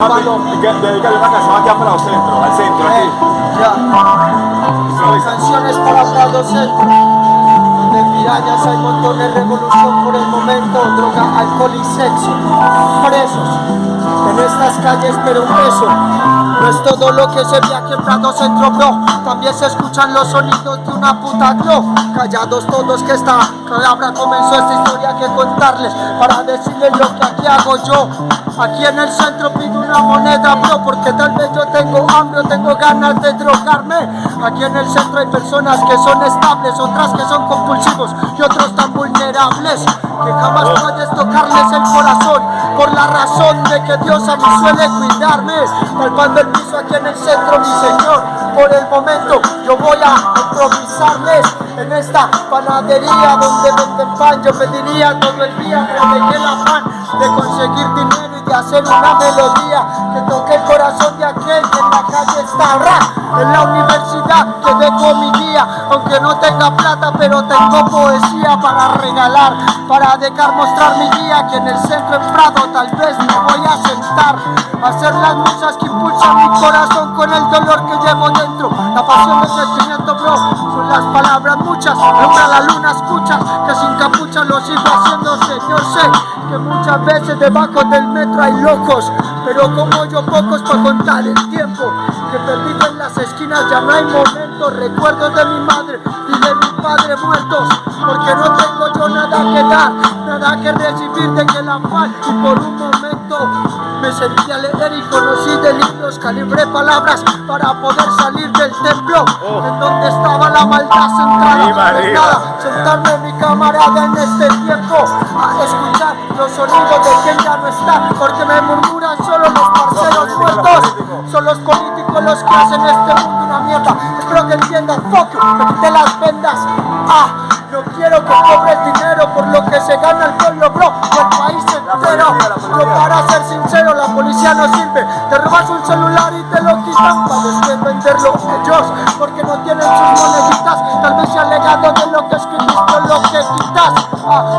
Dedicarle una canción aquí para el centro, al centro, aquí. Ya. Canciones para Prado Centro, donde en Pirañas hay montones, revolución por el momento, droga, alcohol y sexo. Presos en estas calles, pero un beso no es todo lo que se ve aquí en Prado Centro, bro. También se escuchan los sonidos de una puta glow. Callados todos que esta palabra comenzó esta historia que contarles, para decirles lo que aquí hago yo. Aquí en el centro pido una moneda, bro, porque tal vez yo tengo hambre o tengo ganas de drogarme. Aquí en el centro hay personas que son estables, otras que son compulsivos y otros tan vulnerables que jamás puedes tocarles el corazón, por la razón de que Dios a mí suele cuidarme. Palpando el piso aquí en el centro, mi señor, por el momento yo voy a improvisarles en esta panadería donde venden pan. Yo pediría todo el día, pero dejé el afán de conseguir dinero y de hacer una melodía que toque el corazón de aquel que en la calle está rap. En la universidad que dejo mi guía, aunque no tenga plata, pero tengo poesía para regalar, para dejar mostrar mi guía, que en el centro en Prado tal vez me voy a sentar, hacer las musas que impulsan mi corazón con el dolor que llevo dentro. La pasión del sentimiento, bro, son las palabras muchas, alumbra la luna, escucha que sin capucha lo sigo haciendo, señor. Sé que muchas veces debajo del metro hay locos, pero como yo pocos para contar el tiempo que perdido en las esquinas. Ya no hay momentos, recuerdos de mi madre y de mi padre muertos, porque no tengo yo nada que dar, nada que recibir de aquel afán. Y por un momento me sentí a leer y conocí de libros, calibré palabras para poder salir del templo en donde estaba la maldad centrada. Pues nada, sentarme en mi camarada en este tiempo a escuchar los sonidos de quien ya no está, porque me murmuran solo los parceros muertos. Son los políticos los que hacen este mundo una mierda. Espero que entiendas, fuck you, me quité las vendas. No quiero que cobres dinero por lo que se gana el pueblo, bro, o el país entero. Pero para ser sincero, la policía no sirve. Te robas un celular y te lo quitan para después venderlo ellos, porque no tienen sus moneditas. Tal vez sea legado de lo que escribiste o lo que quitas.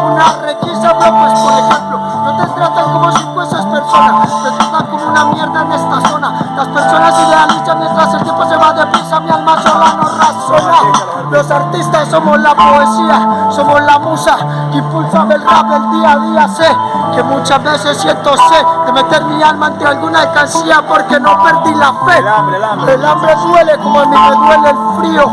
Una requisa, bro, pues por ejemplo, no te tratan como si fueses persona, te tratan como una mierda en esta zona. Las personas idealizan mientras el tiempo se va deprisa, mi alma sola no razona. Los artistas somos la poesía, somos la musa que impulsa el rap el día a día. Sé que muchas veces siento sed de meter mi alma ante alguna alcancía porque no perdí la fe. El hambre duele como a mí me duele el frío.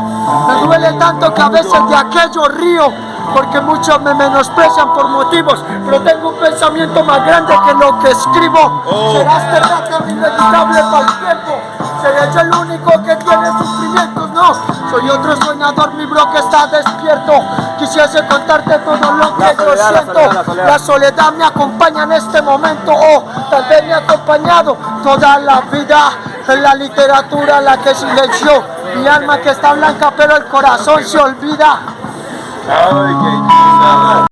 Me duele tanto que a veces de aquello río, porque muchos me menosprecian por motivos, pero tengo un pensamiento más grande que lo que escribo. Será este rap inevitable para el tiempo. Seré yo el único que tiene sufrimientos, no. Soy otro soñador, mi bro, que está despierto. Quisiese contarte todo lo que yo siento. La soledad me acompaña en este momento, tal vez me ha acompañado toda la vida. En la literatura la que silenció mi alma, que está blanca pero el corazón se olvida.